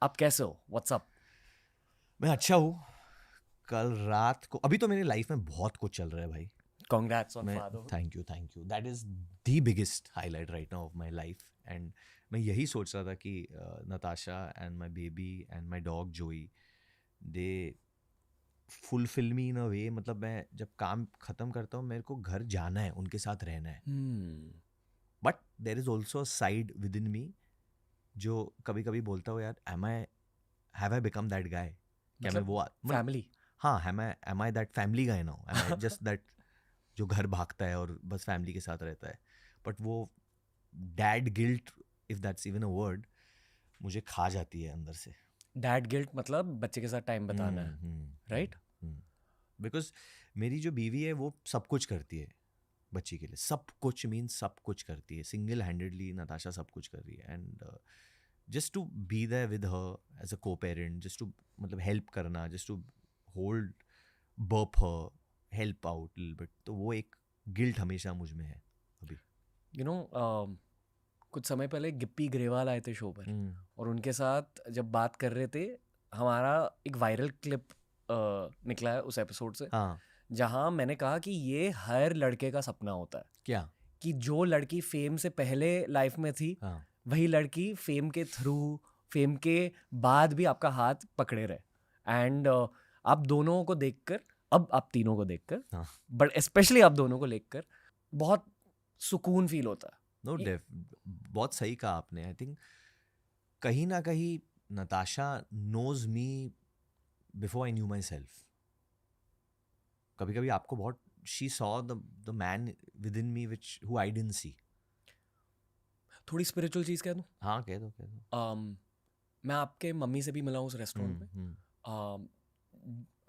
आप कैसे हो? What's up? मैं अच्छा हूँ. कल रात को अभी तो मेरी लाइफ में बहुत कुछ चल रहा है भाई. कांग्रेट्स ऑन मैं fatherhood. Thank you that is the biggest highlight right now of my life. And मैं यही सोच रहा था कि Natasha and my baby and my dog जोई दे फुलफिल मी इन अ वे. मतलब मैं जब काम ख़त्म करता हूँ मेरे को घर जाना है, उनके साथ रहना है. But there is also a side within me जो कभी कभी बोलता हूँ, यार have I become that guy. क्या मैं मतलब वो मतलब फैमिली. हाँ, am I that family guy now? Am I just that जो घर भागता है और बस फैमिली के साथ रहता है. बट वो dad guilt, if that's even a word, मुझे खा जाती है अंदर से. डैड गिल्ट मतलब बच्चे के साथ टाइम बताना है, राइट? बिकॉज मेरी जो बीवी है वो सब कुछ करती है बच्ची के लिए. सब कुछ मीन्स सब कुछ करती है. सिंगल हैंडेडली नताशा सब कुछ कर रही है. And just to be there with her as a co parent, just to मतलब हेल्प करना, just to hold burp her, help out little bit, तो वो एक गिल्ट हमेशा मुझ में है अभी. यू नो, कुछ समय पहले गिप्पी ग्रेवाल आए थे शो पर, और उनके साथ जब बात कर रहे थे, हमारा एक वायरल क्लिप निकला है उस एपिसोड से, हाँ. जहाँ मैंने कहा कि ये हर लड़के का सपना होता है क्या? कि जो लड़की फेम से पहले लाइफ में थी, हाँ. वही लड़की फेम के थ्रू, फेम के बाद भी आपका हाथ पकड़े रहे. एंड आप दोनों को देखकर, अब आप तीनों को देखकर, हाँ. बट स्पेशली आप दोनों को देखकर बहुत सुकून फील होता है. नो डेफ, बहुत सही कहा आपने. आई थिंक कहीं ना कहीं Natasha knows me before I knew myself. कभी कभी आपको बहुत she saw the man within me which who I didn't see. थोड़ी स्पिरिचुअल चीज़ कह दूँ. हाँ, कह दो कह दो. मैं आपके मम्मी से भी मिला हूँ उस रेस्टोरेंट में.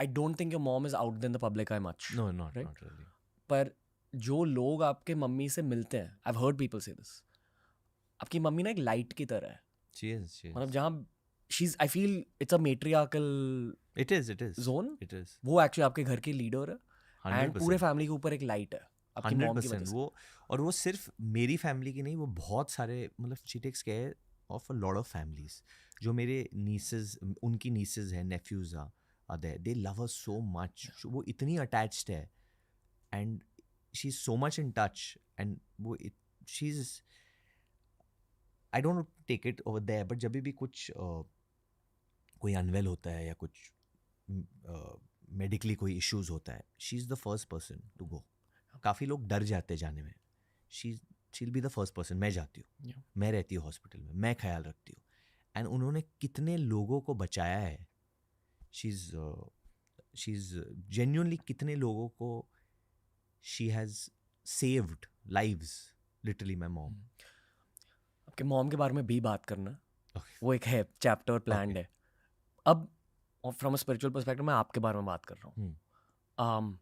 I don't think your mom is out then the public eye much, no, not right? Not really. पर जो लोग आपके मम्मी से मिलते हैं, आई हैव हर्ड पीपल से दिस, आपकी मम्मी ना एक लाइट की तरह है. She is. मतलब जहाँ she's, I feel it's a matriarchal it is zone. It is वो एक्चुअली आपके घर की लीडर है, एंड पूरे 100%. फैमिली के ऊपर एक लाइट है आपकी मॉम की वजह 100% से. वो. और वो सिर्फ मेरी फैमिली की नहीं, वो बहुत सारे मतलब she takes care of a lot of families. जो मेरे नीसेस, उनकी नीसेस हैं, nephews are there, they love us so much. वो इतनी अटैच्ड है and she is so much in touch. And वो she is, I don't take it over there, but जब भी कुछ कोई अनवेल होता है या कुछ मेडिकली कोई इश्यूज होता है, she is the first person to go. काफ़ी लोग डर जाते हैं जाने में. She she'll be the first person. मैं जाती हूँ, मैं रहती हूँ हॉस्पिटल में, मैं ख्याल रखती हूँ. एंड उन्होंने कितने लोगों को बचाया है. शी इज़ जेन्युइनली कितने लोगों को she has saved lives, literally my mom. आपके मॉम के बारे में भी बात करना, Okay. वो एक है चैप्टर प्लान्ड Okay. है. अब फ्रॉम अ स्पिरिचुअल पर्सपेक्टिव मैं आपके बारे में बात कर रहा हूँ.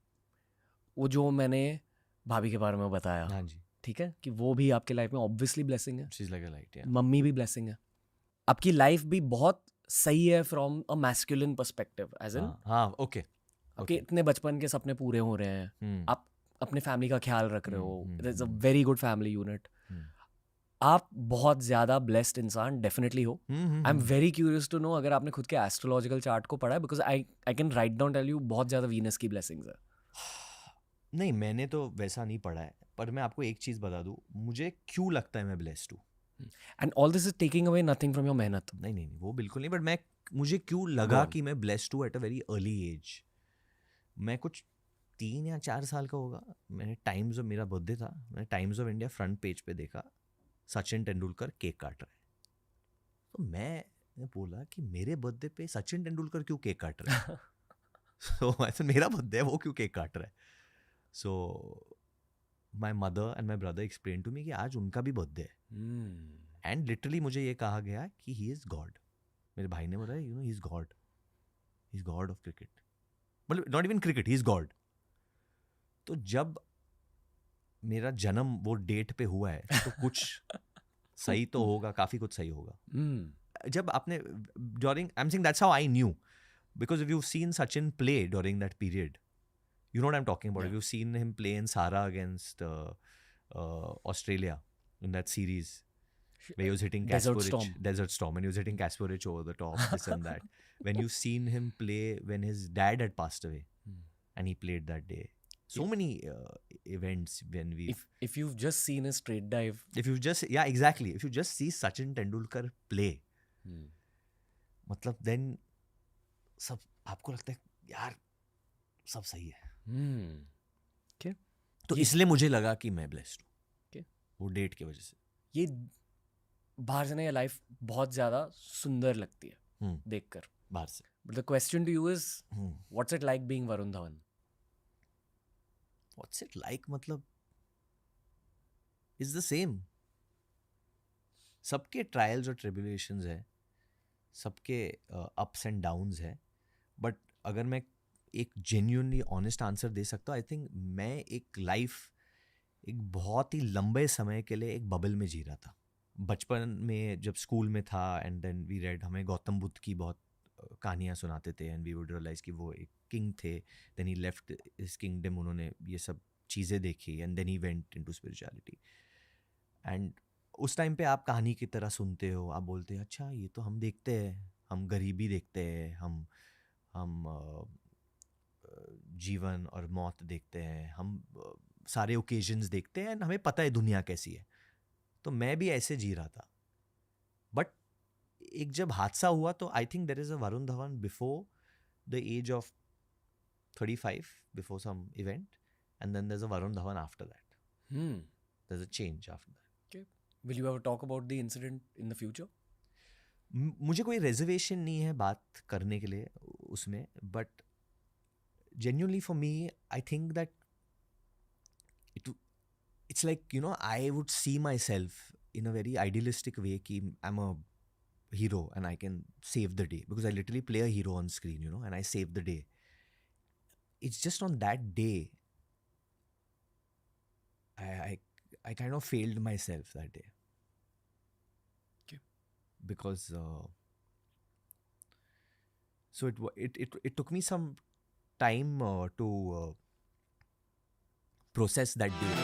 वो जो मैंने भाभी के बारे में बताया, हाँ जी. ठीक है, कि वो भी आपके लाइफ में ऑब्वियसली ब्लेसिंग है, she is like a light. या मम्मी भी ब्लेसिंग है, आपकी लाइफ भी बहुत सही है from a masculine perspective, as in हाँ हाँ. ओके. आपके इतने बचपन के सपने पूरे हो रहे हैं, आप अपने फैमिली का ख्याल रख रहे हो, it is a very good family unit. आप बहुत ज़्यादा ब्लेस्ड इंसान डेफिनेटली हो. I am very curious to know अगर आपने खुद के एस्ट्रोलॉजिकल चार्ट को पढ़ा है, because I can write down tell you बहुत ज़्यादा वीनस की ब्लेसिंग्स है. नहीं, मैंने तो वैसा नहीं पढ़ा है, पर मैं आपको एक चीज़ बता दूँ, मुझे क्यों लगता है मैं ब्लेस्ड हूँ. And all this is taking away nothing from your मेहनत. नहीं नहीं नहीं, वो बिल्कुल नहीं. बट मुझे क्यों गो लगा ऑन. कि मैं ब्लेस्ड हूँ at a very early age. मैं कुछ 3 या 4 साल का होगा, मैंने टाइम्स ऑफ, मेरा बर्थडे था, मैंने times of India front page पे देखा सचिन तेंदुलकर केक काट रहे हैं. तो मैंने बोला कि मेरे बर्थडे पे सचिन तेंदुलकर क्यों केक काट रहे हैं. सो ऐसा मेरा बर्थडे है, वो क्यों केक काट रहा है. So my mother and my brother explain to me कि आज उनका भी बर्थडे है. एंड लिटरली मुझे ये कहा गया कि ही इज़ गॉड. मेरे भाई ने बताया, you know, he is God, he is God of cricket. मतलब not even cricket, he is God. तो जब मेरा जन्म वो डेट पे हुआ है तो कुछ सही तो होगा, काफ़ी कुछ सही होगा. जब आपने during, I am saying that's how I knew, because if you seen Sachin play during that period, you know what I'm talking about. Yeah. You've seen him play in Sara against Australia in that series. where he was hitting Desert Kasparov, Storm. Desert Storm, and he was hitting Kasparov over the top, this and that. When you've seen him play when his dad had passed away, and he played that day. So many events when we. If you've just seen a straight dive. If you just exactly. If you just see Sachin Tendulkar play, मतलब then सब आपको लगता है यार सब सही है. Okay. तो इसलिए मुझे लगा कि मैं ब्लेस्ड हूँ. Okay. वो डेट की वजह से. ये बाहर से ना ये लाइफ बहुत ज्यादा सुंदर लगती है देखकर बाहर से. But the question to you is, what's it like being Varun Dhawan? What's it like मतलब is the same. सबके ट्रायल्स और ट्रिब्यूलेशंस है, सबके अप्स एंड डाउन्स है, बट अगर मैं एक जेन्युइनली ऑनेस्ट आंसर दे सकता हूँ, आई थिंक मैं एक लाइफ एक बहुत ही लंबे समय के लिए एक बबल में जी रहा था. बचपन में जब स्कूल में था एंड देन वी रेड, हमें गौतम बुद्ध की बहुत कहानियाँ सुनाते थे एंड वी वुड रियलाइज कि वो एक किंग थे, then he left his kingdom, उन्होंने ये सब चीज़ें देखी and then he went into spirituality. And उस टाइम पे आप कहानी की तरह सुनते हो, आप बोलते हैं अच्छा ये तो हम देखते हैं, हम गरीबी देखते हैं, हम जीवन और मौत देखते हैं, हम सारे ओकेजन्स देखते हैं एंड हमें पता है दुनिया कैसी है. तो मैं भी ऐसे जी रहा था. बट एक जब हादसा हुआ तो I think there is a Varun Dhawan before the age of 35, before some event, and then there is a Varun Dhawan after that. There is a change after that. Will you ever talk about the incident in the future? मुझे कोई reservation नहीं है बात करने के लिए उसमें, but genuinely for me I think that it's like, you know, I would see myself in a very idealistic way कि I'm a hero and I can save the day, because I literally play a hero on screen, you know, and I save the day. It's just on that day I kind of failed myself that day. Okay. Because so it took me some time to process that day.